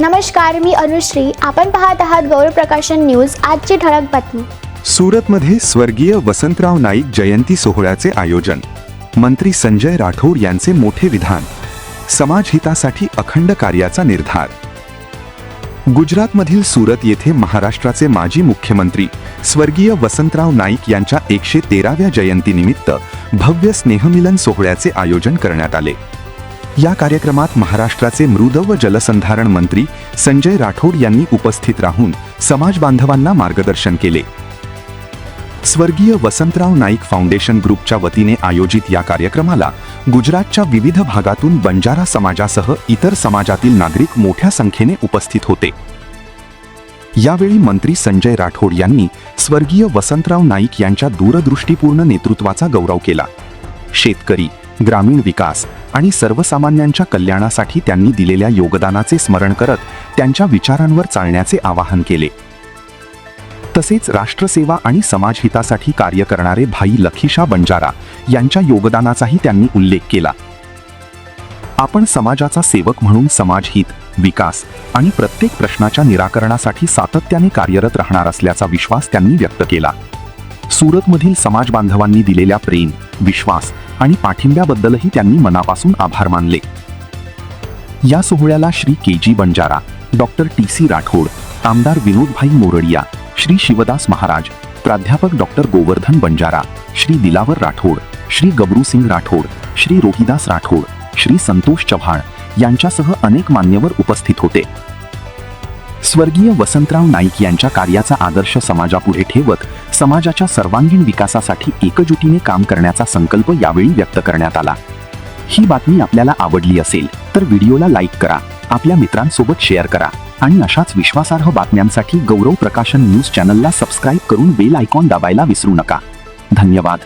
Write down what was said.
नमस्कार, मी अनुश्री. आपण पाहत आहात गौरव प्रकाशन न्यूज. आजची ठळक बातमी. सुरतमध्ये स्वर्गीय वसंतराव नाईक जयंती सोहळ्याचे आयोजन. मंत्री संजय राठोड यांचे मोठे विधान. समाजहितासाठी अखंड कार्याचा निर्धार. गुजरातमधील सुरत येथे महाराष्ट्राचे माजी मुख्यमंत्री स्वर्गीय वसंतराव नाईक यांच्या 113व्या जयंतीनिमित्त भव्य स्नेहमिलन सोहळ्याचे आयोजन करण्यात आले. या कार्यक्रमात महाराष्ट्राचे मृद व जलसंधारण मंत्री संजय राठोड यांनी उपस्थित राहून समाज बांधवांना मार्गदर्शन केले. स्वर्गीय वसंतराव नाईक फाउंडेशन ग्रुपच्या वतीने आयोजित या कार्यक्रमाला गुजरातच्या विविध भागातून बंजारा समाजासह इतर समाजातील नागरिक मोठ्या संख्येने उपस्थित होते. यावेळी मंत्री संजय राठोड यांनी स्वर्गीय वसंतराव नाईक यांच्या दूरदृष्टीपूर्ण नेतृत्वाचा गौरव केला. शेतकरी, ग्रामीण विकास आणि सर्वसामान्यांच्या कल्याणासाठी त्यांनी दिलेल्या योगदानाचे स्मरण करत त्यांच्या विचारांवर चालण्याचे आवाहन केले. तसेच राष्ट्रसेवा आणि समाजहितासाठी कार्य करणारे भाई लखीशा बंजारा यांच्या योगदानाचाही त्यांनी उल्लेख केला. आपण समाजाचा सेवक म्हणून समाजहित, विकास आणि प्रत्येक प्रश्नाच्या निराकरणासाठी सातत्याने कार्यरत राहणार असल्याचा विश्वास त्यांनी व्यक्त केला. सुरतमधील समाज बांधवांनी दिलेल्या प्रेम, विश्वास आणि पाठिंब्याबद्दलही त्यांनी मनापासून आभार मानले. या सोहळ्याला Shri K G. Banjara, doctor T C. Rathod, आमदार विनोदभाई मोरडिया, श्री शिवदास महाराज, प्राध्यापक डॉक्टर गोवर्धन बंजारा, श्री दिलावर राठोड, श्री गबरूसिंग राठोड, श्री रोहिदास राठोड, श्री संतोष चव्हाण यांच्यासह अनेक मान्यवर उपस्थित होते. स्वर्गीय वसंतराव नाईक यांच्या कार्याचा आदर्श समाजापुढे ठेवत समाजाच्या सर्वांगीण विकासासाठी एकजुटीने काम करण्याचा संकल्प यावेळी व्यक्त करण्यात आला. ही बातमी आपल्याला आवडली असेल तर व्हिडिओला लाईक करा, आपल्या मित्रांसोबत शेअर करा आणि अशाच विश्वासार्ह बातम्यांसाठी गौरव प्रकाशन न्यूज चॅनलला सबस्क्राईब करून बेल आयकॉन दाबायला विसरू नका. धन्यवाद.